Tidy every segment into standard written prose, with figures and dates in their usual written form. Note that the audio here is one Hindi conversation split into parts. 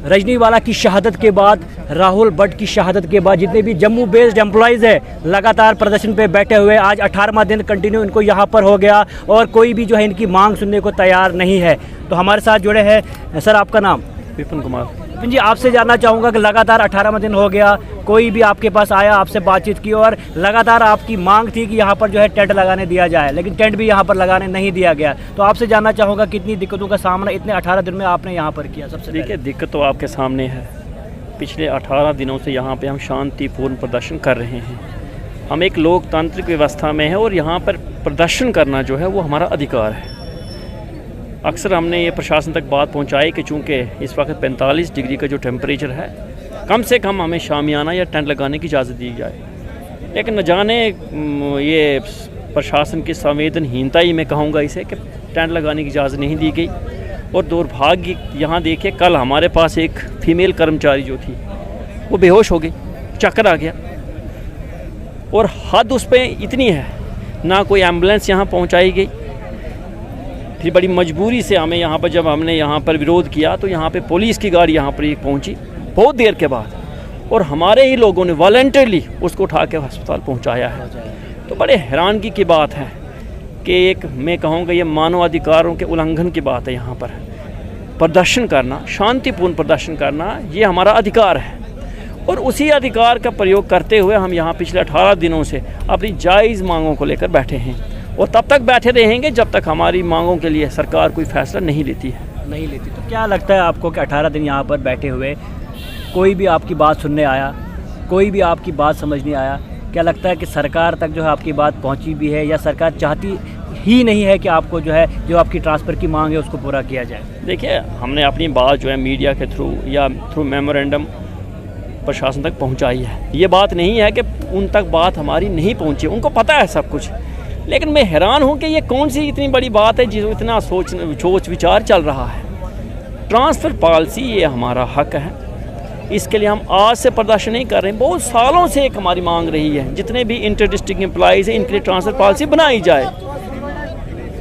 रजनीवाला की शहादत के बाद, राहुल भट्ट की शहादत के बाद जितने भी जम्मू बेस्ड एम्प्लॉइज़ है लगातार प्रदर्शन पे बैठे हुए, आज 18वां दिन कंटिन्यू इनको यहाँ पर हो गया और कोई भी जो है इनकी मांग सुनने को तैयार नहीं है। तो हमारे साथ जुड़े हैं सर, आपका नाम? विपिन कुमार। विपिन जी, आपसे जानना चाहूँगा कि लगातार 18वां दिन हो गया, कोई भी आपके पास आया, आपसे बातचीत की और लगातार आपकी मांग थी कि यहाँ पर जो है टेंट लगाने दिया जाए, लेकिन टेंट भी यहाँ पर लगाने नहीं दिया गया। तो आपसे जानना चाहूँगा कितनी दिक्कतों का सामना इतने 18 दिन में आपने यहाँ पर किया? सबसे देखिए, दिक्कत तो आपके सामने है। पिछले 18 दिनों से यहाँ पे हम शांतिपूर्ण प्रदर्शन कर रहे हैं। हम एक लोकतांत्रिक व्यवस्था में है और यहाँ पर प्रदर्शन करना जो है वो हमारा अधिकार है। अक्सर हमने ये प्रशासन तक बात पहुँचाई कि चूँकि इस वक्त 45 डिग्री का जो टेम्परेचर है, कम से कम हमें शामियाना या टेंट लगाने की इजाज़त दी जाए। लेकिन न जाने ये प्रशासन की संवेदनहीनता ही मैं कहूँगा इसे, कि टेंट लगाने की इजाज़त नहीं दी गई। और दुर्भाग्य यहाँ देखिए, कल हमारे पास एक फ़ीमेल कर्मचारी जो थी वो बेहोश हो गई, चक्कर आ गया। और हद उस पर इतनी है, ना कोई एम्बुलेंस यहाँ पहुँचाई गई। फिर बड़ी मजबूरी से हमें यहाँ पर, जब हमने यहाँ पर विरोध किया तो यहाँ पे पुलिस की गाड़ी यहाँ पर पहुँची बहुत देर के बाद, और हमारे ही लोगों ने वॉलंटियरली उसको उठा के अस्पताल पहुँचाया है। तो बड़े हैरानगी की बात है कि एक, मैं कहूँगा ये मानवाधिकारों के उल्लंघन की बात है। यहाँ पर प्रदर्शन करना, शांतिपूर्ण प्रदर्शन करना, ये हमारा अधिकार है और उसी अधिकार का प्रयोग करते हुए हम यहाँ पिछले 18 दिनों से अपनी जायज़ मांगों को लेकर बैठे हैं और तब तक बैठे रहेंगे जब तक हमारी मांगों के लिए सरकार कोई फैसला नहीं लेती है। तो क्या लगता है आपको कि 18 दिन यहाँ पर बैठे हुए कोई भी आपकी बात सुनने आया, कोई भी आपकी बात समझ नहीं आया? क्या लगता है कि सरकार तक जो है आपकी बात पहुँची भी है या सरकार चाहती ही नहीं है कि आपको जो है, जो आपकी ट्रांसफ़र की मांग है उसको पूरा किया जाए? देखिए, हमने अपनी बात जो है मीडिया के थ्रू या थ्रू मेमोरेंडम प्रशासन तक पहुंचाई है। ये बात नहीं है कि उन तक बात हमारी नहीं पहुंची, उनको पता है सब कुछ। लेकिन मैं हैरान हूं कि ये कौन सी इतनी बड़ी बात है जिसमें इतना सोच विचार चल रहा है। ट्रांसफ़र पॉलिसी ये हमारा हक है, इसके लिए हम आज से प्रदर्शन नहीं कर रहे हैं, बहुत सालों से एक हमारी मांग रही है। जितने भी इंटर डिस्ट्रिक्ट एम्प्लॉइज़ हैं, इनके लिए ट्रांसफ़र पॉलिसी बनाई जाए।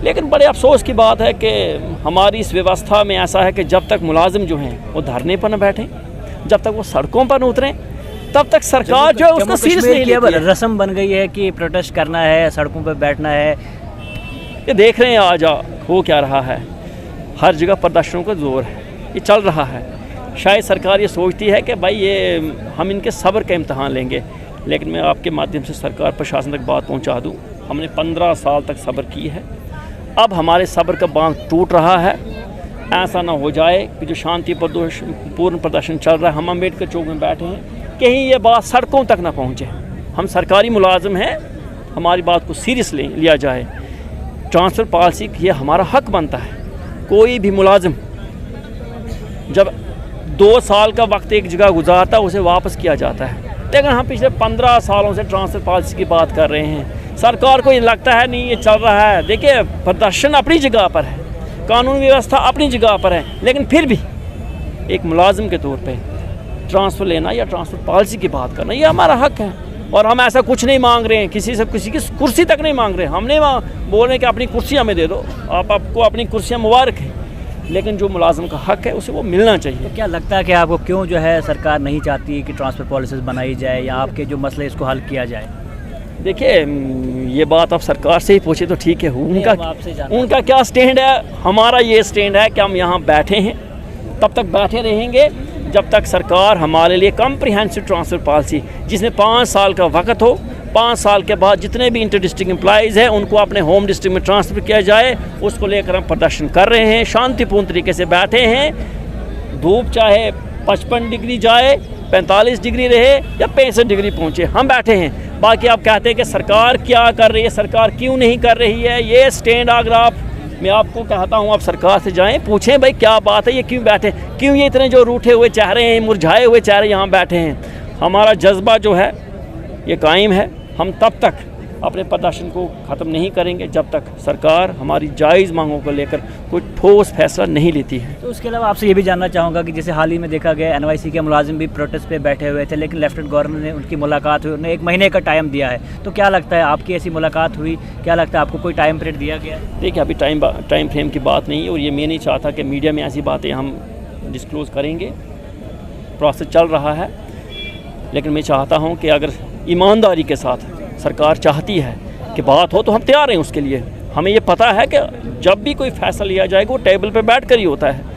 लेकिन बड़े अफसोस की बात है कि हमारी इस व्यवस्था में ऐसा है कि जब तक मुलाजिम जो हैं वो धरने पर न बैठें, जब तक वो सड़कों पर न उतरें, तब तक सरकार जो है उसको सीरियस नहीं लेती है। रस्म बन गई है कि प्रोटेस्ट करना है, सड़कों पर बैठना है। ये देख रहे हैं आज हो क्या रहा है, हर जगह प्रदर्शनों का जोर है, ये चल रहा है। शायद सरकार ये सोचती है कि भाई ये हम इनके सब्र का इम्तहान लेंगे, लेकिन मैं आपके माध्यम से सरकार प्रशासन तक बात पहुंचा दूं, हमने 15 साल तक सब्र की है, अब हमारे सब्र का बांध टूट रहा है। ऐसा ना हो जाए कि जो शांति पूर्ण प्रदर्शन चल रहा है, हम अम्बेडकर चौक में बैठे हैं, कहीं ये बात सड़कों तक ना पहुँचे। हम सरकारी मुलाजिम हैं, हमारी बात को सीरियस लिया जाए। ट्रांसफ़र पॉलिसी ये हमारा हक बनता है। कोई भी मुलाजिम जब 2 साल का वक्त एक जगह गुजारता है उसे वापस किया जाता है, लेकिन हम पिछले 15 सालों से ट्रांसफ़र पॉलिसी की बात कर रहे हैं। सरकार को ये लगता है नहीं ये चल रहा है। देखिए, प्रदर्शन अपनी जगह पर है, कानून व्यवस्था अपनी जगह पर है, लेकिन फिर भी एक मुलाजिम के तौर पे ट्रांसफ़र लेना या ट्रांसफ़र पॉलिसी की बात करना ये हमारा हक है। और हम ऐसा कुछ नहीं मांग रहे हैं, किसी से किसी की कुर्सी तक नहीं मांग रहे। हमने बोल रहे हैं कि अपनी कुर्सी हमें दे दो, आपको अपनी कुर्सियाँ मुबारक हैं, लेकिन जो मुलाजिम का हक है उसे वो मिलना चाहिए। तो क्या लगता है कि आपको क्यों जो है सरकार नहीं चाहती कि ट्रांसफ़र पॉलिसीज़ बनाई जाए या आपके जो मसले इसको हल किया जाए? देखिए, ये बात आप सरकार से ही पूछे तो ठीक है, उनका क्या स्टैंड है। हमारा ये स्टैंड है कि हम यहाँ बैठे हैं, तब तक बैठे रहेंगे जब तक सरकार हमारे लिए कॉम्प्रिहेंसिव ट्रांसफ़र पॉलिसी, जिसमें 5 साल का वक्त हो, 5 साल के बाद जितने भी इंटर डिस्ट्रिक्ट एम्प्लॉइज़ हैं उनको अपने होम डिस्ट्रिक्ट में ट्रांसफ़र किया जाए, उसको लेकर हम प्रदर्शन कर रहे हैं। शांतिपूर्ण तरीके से बैठे हैं, धूप चाहे 55 डिग्री जाए, 45 डिग्री रहे या 65 डिग्री पहुँचे, हम बैठे हैं। बाकी आप कहते हैं कि सरकार क्या कर रही है, सरकार क्यों नहीं कर रही है, ये स्टैंड अगर आप, मैं आपको कहता हूँ आप सरकार से जाएं, पूछें भाई क्या बात है, ये क्यों बैठे, क्यों ये इतने जो रूठे हुए चेहरे हैं, मुरझाए हुए चेहरे यहाँ बैठे हैं। हमारा जज्बा जो है ये कायम है। हम तब तक अपने प्रदर्शन को ख़त्म नहीं करेंगे जब तक सरकार हमारी जायज़ मांगों को लेकर कोई ठोस फैसला नहीं लेती है। तो उसके अलावा आपसे ये भी जानना चाहूँगा कि जैसे हाल ही में देखा गया NYC के मुलाजिम भी प्रोटेस्ट पे बैठे हुए थे, लेकिन लेफ्टिनेंट गवर्नर ने उनकी मुलाकात हुई, उन्हें 1 महीने का टाइम दिया है। तो क्या लगता है, आपकी ऐसी मुलाकात हुई, क्या लगता है आपको कोई टाइम पीरियड दिया गया? देखिए, अभी टाइम फ्रेम की बात नहीं, और ये मैं नहीं चाहता कि मीडिया में ऐसी बातें हम डिस्क्लोज़ करेंगे, प्रोसेस चल रहा है। लेकिन मैं चाहता हूं कि अगर ईमानदारी के साथ सरकार चाहती है कि बात हो तो हम तैयार हैं उसके लिए। हमें ये पता है कि जब भी कोई फैसला लिया जाएगा वो टेबल पे बैठ कर ही होता है,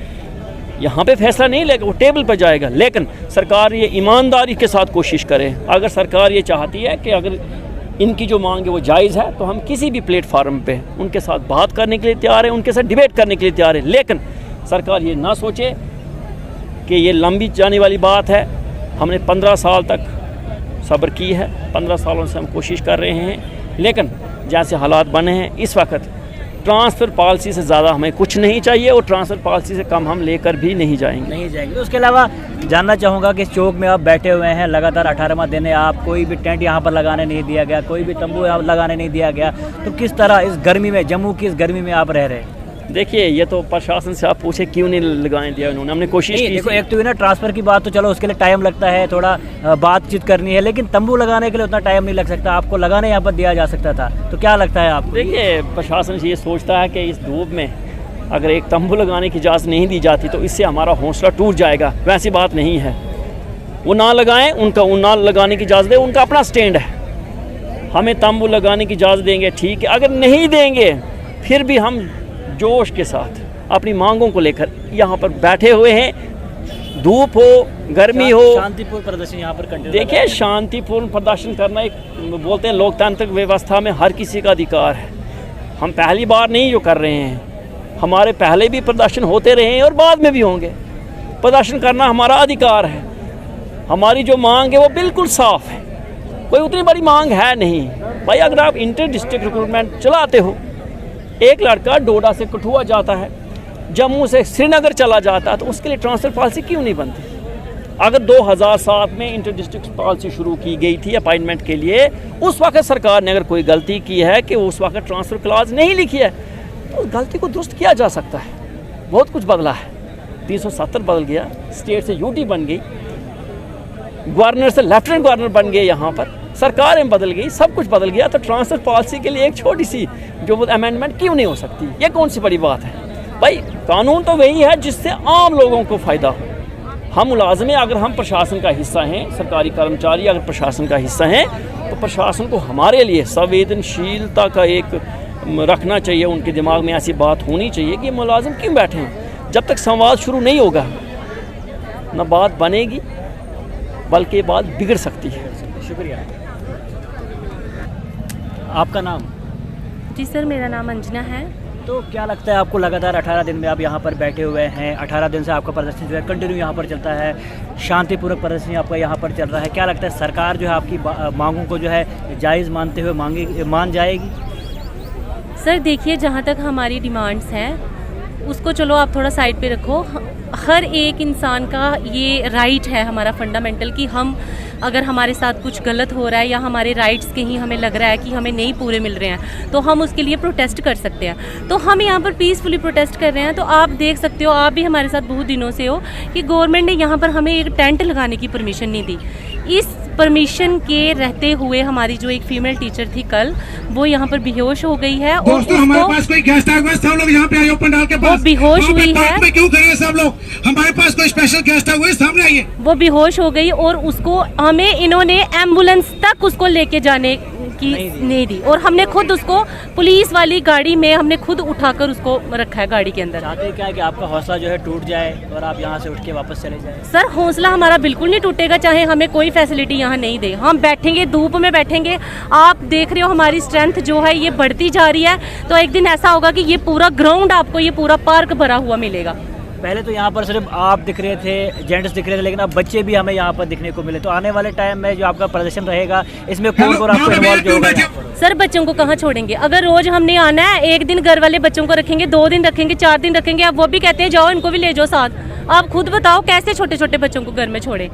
यहाँ पे फैसला नहीं लेगा, वो टेबल पे जाएगा। लेकिन सरकार ये ईमानदारी के साथ कोशिश करे। अगर सरकार ये चाहती है कि अगर इनकी जो मांग है वो जायज़ है तो हम किसी भी प्लेटफार्म पे उनके साथ बात करने के लिए तैयार हैं, उनके साथ डिबेट करने के लिए तैयार हैं। लेकिन सरकार ये ना सोचे कि ये लंबी जाने वाली बात है। हमने 15 साल तक सब्र की है, 15 सालों से हम कोशिश कर रहे हैं। लेकिन जैसे हालात बने हैं इस वक्त, ट्रांसफ़र पॉलिसी से ज़्यादा हमें कुछ नहीं चाहिए और ट्रांसफ़र पॉलिसी से कम हम लेकर भी नहीं जाएंगे। उसके अलावा जानना चाहूँगा कि इस चौक में आप बैठे हुए हैं, लगातार 18वां दिन है, आप कोई भी टेंट यहाँ पर लगाने नहीं दिया गया, कोई भी तंबू यहाँ लगाने नहीं दिया गया, तो किस तरह इस गर्मी में, जम्मू की इस गर्मी में आप रह रहे हैं? देखिए, ये तो प्रशासन से आप पूछे क्यों नहीं लगाने दिया उन्होंने। हमने कोशिश की। देखो, एक तो ना ट्रांसफ़र की बात तो चलो उसके लिए टाइम लगता है, थोड़ा बातचीत करनी है, लेकिन तंबू लगाने के लिए उतना टाइम नहीं लग सकता, आपको लगाने यहाँ पर दिया जा सकता था। तो क्या लगता है आपको? देखिए, प्रशासन ये सोचता है कि इस धूप में अगर एक तंबू लगाने की इजाज़त नहीं दी जाती तो इससे हमारा हौसला टूट जाएगा। वैसी बात नहीं है, वो ना लगाएं, वो ना लगाने की इजाज़त दे, उनका अपना स्टैंड है। हमें तंबू लगाने की इजाज़त देंगे ठीक है, अगर नहीं देंगे फिर भी हम जोश के साथ अपनी मांगों को लेकर यहाँ पर बैठे हुए हैं। धूप हो, गर्मी हो, शांतिपूर्ण प्रदर्शन यहाँ पर कंटिन्यू। देखिए, शांतिपूर्ण प्रदर्शन करना एक, बोलते हैं लोकतांत्रिक व्यवस्था में हर किसी का अधिकार है। हम पहली बार नहीं जो कर रहे हैं, हमारे पहले भी प्रदर्शन होते रहे हैं और बाद में भी होंगे। प्रदर्शन करना हमारा अधिकार है। हमारी जो मांग है वो बिल्कुल साफ़ है, कोई उतनी बड़ी मांग है नहीं। भाई, अगर आप इंटर डिस्ट्रिक्ट रिक्रूटमेंट चलाते हो, एक लड़का डोडा से कठुआ जाता है, जम्मू से श्रीनगर चला जाता है, तो उसके लिए ट्रांसफ़र पॉलिसी क्यों नहीं बनती? अगर 2007 में इंटर डिस्ट्रिक्ट पॉलिसी शुरू की गई थी अपॉइंटमेंट के लिए, उस वक्त सरकार ने अगर कोई गलती की है कि उस वक्त ट्रांसफ़र क्लॉज नहीं लिखी है, तो उस गलती को दुरुस्त किया जा सकता है। बहुत कुछ बदला है, 370 बदल गया, स्टेट से यूटी बन गई, गवर्नर से लेफ्टिनेंट गवर्नर बन गए, यहाँ पर सरकारें बदल गई, सब कुछ बदल गया। तो ट्रांसफ़र पॉलिसी के लिए एक छोटी सी जो अमेंडमेंट क्यों नहीं हो सकती? ये कौन सी बड़ी बात है? भाई, कानून तो वही है जिससे आम लोगों को फ़ायदा हो। हम मुलाज़िम, अगर हम प्रशासन का हिस्सा हैं, सरकारी कर्मचारी अगर प्रशासन का हिस्सा हैं, तो प्रशासन को हमारे लिए संवेदनशीलता का एक रखना चाहिए। उनके दिमाग में ऐसी बात होनी चाहिए कि मुलाज़िम क्यों बैठे हैं। जब तक संवाद शुरू नहीं होगा ना बात बनेगी, बल्कि बात बिगड़ सकती है। शुक्रिया। आपका नाम? जी सर, मेरा नाम अंजना है। तो क्या लगता है आपको, लगातार 18 दिन में आप यहाँ पर बैठे हुए हैं, 18 दिन से आपका प्रदर्शन जो है कंटिन्यू यहाँ पर चलता है, शांतिपूर्वक प्रदर्शन आपका यहाँ पर चल रहा है, क्या लगता है सरकार जो है आपकी मांगों को जो है जायज़ मानते हुए मान जाएगी? सर देखिए, जहाँ तक हमारी डिमांड्स हैं उसको चलो आप थोड़ा साइड पे रखो। हर एक इंसान का ये राइट है, हमारा फंडामेंटल, कि हम अगर हमारे साथ कुछ गलत हो रहा है या हमारे राइट्स कहीं हमें लग रहा है कि हमें नहीं पूरे मिल रहे हैं, तो हम उसके लिए प्रोटेस्ट कर सकते हैं। तो हम यहाँ पर पीसफुली प्रोटेस्ट कर रहे हैं। तो आप देख सकते हो, आप भी हमारे साथ बहुत दिनों से हो, कि गवर्नमेंट ने यहाँ पर हमें एक टेंट लगाने की परमिशन नहीं दी। इस परमिशन के रहते हुए हमारी जो एक फीमेल टीचर थी कल, वो यहाँ पर बेहोश हो गई है। और दोस्तों, हमारे पास कोई गेस्ट आ गए, सब लोग यहाँ पे आइए पंडाल के पास। वो बेहोश हुई है। क्यों खड़े हैं सब लोग? हमारे पास कोई स्पेशल गेस्ट आ हुए, सामने आइए। वो बेहोश हो गई और उसको हमें इन्होंने एम्बुलेंस तक उसको लेके जाने की नहीं दी, और हमने खुद उसको पुलिस वाली गाड़ी में हमने खुद उठाकर उसको रखा है गाड़ी के अंदर। चाहते क्या है कि आपका हौसला जो है टूट जाए और आप यहाँ से उठ के वापस चले जाए? सर, हौसला हमारा बिल्कुल नहीं टूटेगा, चाहे हमें कोई फैसिलिटी यहाँ नहीं दे। हम बैठेंगे, धूप में बैठेंगे। आप देख रहे हो हमारी स्ट्रेंथ जो है ये बढ़ती जा रही है। तो एक दिन ऐसा होगा कि ये पूरा ग्राउंड आपको, ये पूरा पार्क भरा हुआ मिलेगा। पहले तो यहाँ पर सिर्फ आप दिख रहे थे, जेंट्स दिख रहे थे, लेकिन अब बच्चे भी हमें यहाँ पर दिखने को मिले। तो आने वाले टाइम में जो आपका प्रदर्शन रहेगा, इसमें कौन कौन आपको इन्वॉल्व होगा? सर, बच्चों को कहाँ छोड़ेंगे? अगर रोज हमने आना है, एक दिन घर वाले बच्चों को रखेंगे, 2 दिन रखेंगे, 4 दिन रखेंगे, अब वो भी कहते हैं जाओ इनको भी ले जाओ साथ। आप खुद बताओ कैसे छोटे छोटे बच्चों को घर में छोड़े?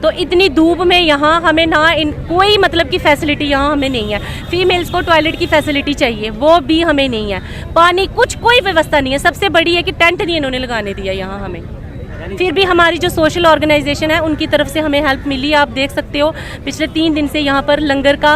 तो इतनी धूप में यहाँ हमें ना कोई मतलब की फैसिलिटी यहाँ हमें नहीं है। फीमेल्स को टॉयलेट की फैसिलिटी चाहिए, वो भी हमें नहीं है। पानी कुछ कोई व्यवस्था नहीं है। सबसे बड़ी है कि टेंट नहीं इन्होंने लगाने दिया यहाँ हमें। फिर भी हमारी जो सोशल ऑर्गेनाइजेशन है उनकी तरफ से हमें हेल्प मिली। आप देख सकते हो पिछले 3 दिन से यहाँ पर लंगर का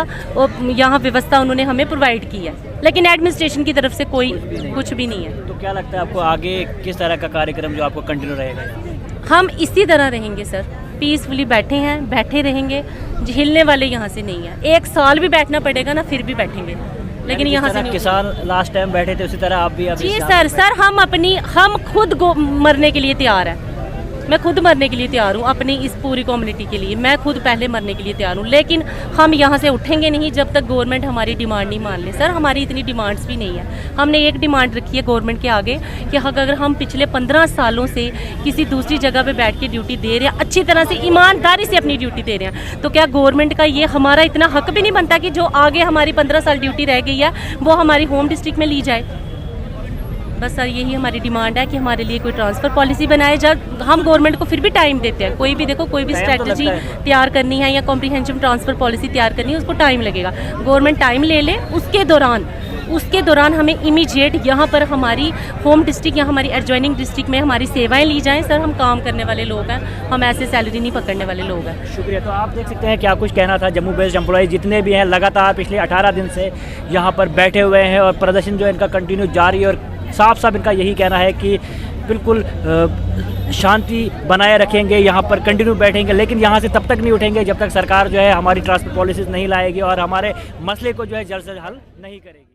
यहाँ व्यवस्था उन्होंने हमें प्रोवाइड की है, लेकिन एडमिनिस्ट्रेशन की तरफ से कोई कुछ भी नहीं है। तो क्या लगता है आपको आगे किस तरह का कार्यक्रम जो आपको कंटिन्यू रहेगा? हम इसी तरह रहेंगे सर, पीसफुली बैठे हैं, बैठे रहेंगे, हिलने वाले यहाँ से नहीं है। 1 साल भी बैठना पड़ेगा ना, फिर भी बैठेंगे, लेकिन यहाँ से नहीं। किसान लास्ट टाइम बैठे थे उसी तरह आप भी अभी जी सर हम खुद मरने के लिए तैयार हैं। मैं खुद मरने के लिए तैयार हूँ अपनी इस पूरी कम्युनिटी के लिए। मैं खुद पहले मरने के लिए तैयार हूँ, लेकिन हम यहाँ से उठेंगे नहीं जब तक गवर्नमेंट हमारी डिमांड नहीं मान ले। सर हमारी इतनी डिमांड्स भी नहीं है। हमने एक डिमांड रखी है गवर्नमेंट के आगे कि अगर हम पिछले 15 सालों से किसी दूसरी जगह पे बैठ के ड्यूटी दे रहे हैं, अच्छी तरह से ईमानदारी से अपनी ड्यूटी दे रहे हैं, तो क्या गवर्नमेंट का ये हमारा इतना हक भी नहीं बनता कि जो आगे हमारी 15 साल ड्यूटी रह गई है वो हमारी होम डिस्ट्रिक्ट में ली जाए। बस सर यही हमारी डिमांड है कि हमारे लिए कोई ट्रांसफ़र पॉलिसी बनाए जाए। हम गवर्नमेंट को फिर भी टाइम देते हैं, कोई भी देखो कोई भी स्ट्रेटजी तैयार करनी है या कॉम्प्रिहेंसिव ट्रांसफ़र पॉलिसी तैयार करनी है, उसको टाइम लगेगा। गवर्नमेंट टाइम ले ले, उसके दौरान हमें इमीडिएट यहाँ पर हमारी होम डिस्ट्रिक्ट या हमारी एडजॉइनिंग डिस्ट्रिक्ट में हमारी सेवाएं ली जाएं। सर हम काम करने वाले लोग हैं, हम ऐसे सैलरी नहीं पकड़ने वाले लोग हैं। शुक्रिया। तो आप देख सकते हैं क्या कुछ कहना था। जम्मू बेस्ड एम्प्लॉय जितने भी हैं लगातार पिछले 18 दिन से यहाँ पर बैठे हुए हैं और प्रदर्शन जो है इनका कंटिन्यू जारी है और साफ इनका यही कहना है कि बिल्कुल शांति बनाए रखेंगे, यहाँ पर कंटिन्यू बैठेंगे, लेकिन यहाँ से तब तक नहीं उठेंगे जब तक सरकार जो है हमारी ट्रांसपोर्ट पॉलिसीज़ नहीं लाएगी और हमारे मसले को जो है जल्द से जल्द हल नहीं करेगी।